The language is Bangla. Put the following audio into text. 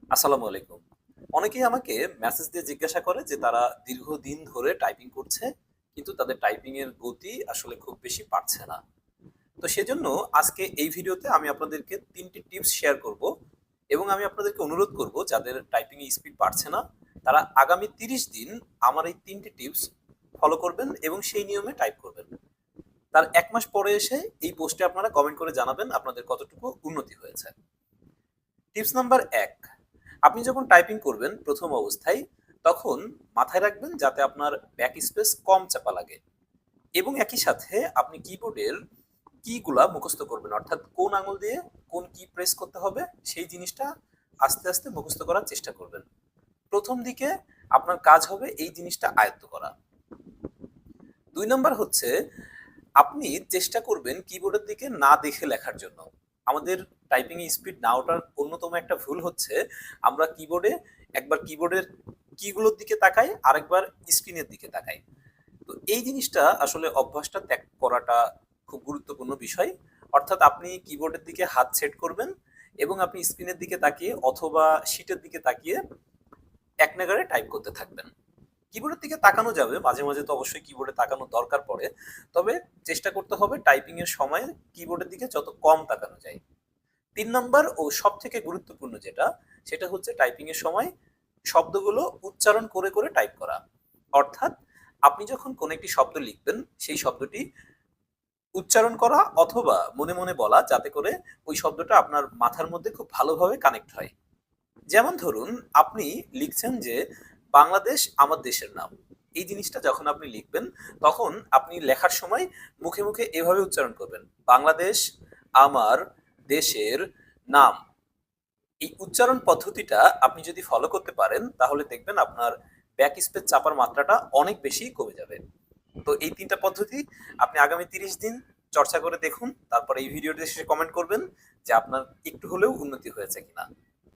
আসসালামু আলাইকুম। অনেকেই আমাকে মেসেজ দিয়ে জিজ্ঞাসা করে যে তারা দীর্ঘদিন ধরে টাইপিং করছে, কিন্তু তাদের টাইপিং এর গতি আসলে খুব বেশি পারছে না। তো সেজন্য আজকে এই ভিডিওতে আমি আপনাদেরকে ৩ টি টিপস শেয়ার করব এবং আমি আপনাদেরকে অনুরোধ করব যাদের টাইপিং এ স্পিড বাড়ছে না, তারা আগামী ৩০ দিন আমার এই ৩ টি টিপস ফলো করবেন এবং সেই নিয়মে টাইপ করবেন। তার ১ মাস পরে এসে এই পোস্টে আপনারা কমেন্ট করে জানাবেন আপনাদের কতটুকু উন্নতি হয়েছে। টিপস নাম্বার ১, আপনি যখন টাইপিং করবেন ১ম অবস্থায়, তখন মাথায় রাখবেন যাতে আপনার ব্যাক স্পেস কম চাপা লাগে এবং একই সাথে আপনি কিবোর্ডের কিগুলা মুখস্থ করবেন। অর্থাৎ কোন আঙুল দিয়ে কোন কি প্রেস করতে হবে সেই জিনিসটা আস্তে, আস্তে মুখস্থ করার চেষ্টা করবেন। ১ম দিকে আপনার কাজ হবে এই জিনিসটা আয়ত্ত করা। ২ নাম্বার হচ্ছে আপনি চেষ্টা করবেন কিবোর্ডের দিকে না দেখে লেখার জন্য। আমাদের টাইপিং এ স্পিড না ওঠার অন্যতম একটা ভুল হচ্ছে আমরা কিবোর্ডে একবার কিবোর্ডের কিগুলোর দিকে তাকাই, আরেকবার স্ক্রিনের দিকে তাকাই। তো এই জিনিসটা আসলে অভ্যাসটা ত্যাগ করাটা খুব গুরুত্বপূর্ণ বিষয়। অর্থাৎ আপনি কিবোর্ডের দিকে হাত সেট করবেন এবং আপনি স্ক্রিনের দিকে তাকিয়ে অথবা শিটের দিকে তাকিয়ে এক নাগাড়ে টাইপ করতে থাকবেন। কিবোর্ডের দিকে তাকানো যাবে। মাঝে, মাঝে তো অবশ্যই কিবোর্ডে তাকানোর দরকার পড়ে। তবে চেষ্টা করতে হবে টাইপিং এর সময় কিবোর্ডের দিকে যত কম তাকানো যায়। ৩ নাম্বার ও সবথেকে গুরুত্বপূর্ণ যেটা, সেটা হচ্ছে টাইপিং এর সময় শব্দগুলো উচ্চারণ করে, করে টাইপ করা। অর্থাৎ আপনি যখন কোনো একটি শব্দ লিখবেন, সেই শব্দটি উচ্চারণ করা অথবা মনে, মনে বলা যাতে করে ওই শব্দটা আপনার মাথার মধ্যে খুব ভালোভাবে কানেক্ট হয়। যেমন ধরুন, আপনি লিখছেন যে, "বাংলাদেশ আমার দেশের নাম।" এই জিনিসটা যখন আপনি লিখবেন, তখন আপনি লেখার সময় মুখে, মুখে এভাবে উচ্চারণ করবেন, "বাংলাদেশ আমার দেশের নাম।" এই উচ্চারণ পদ্ধতিটা আপনি যদি ফলো করতে পারেন, তাহলে দেখবেন আপনার ব্যাক স্পেস চাপার মাত্রাটা অনেক বেশি কমে যাবে। তো এই ৩ টা পদ্ধতি আপনি আগামী ৩০ দিন চর্চা করে দেখুন। তারপরে এই ভিডিওটি শেষে কমেন্ট করবেন যে আপনার একটু হলেও উন্নতি হয়েছে কিনা।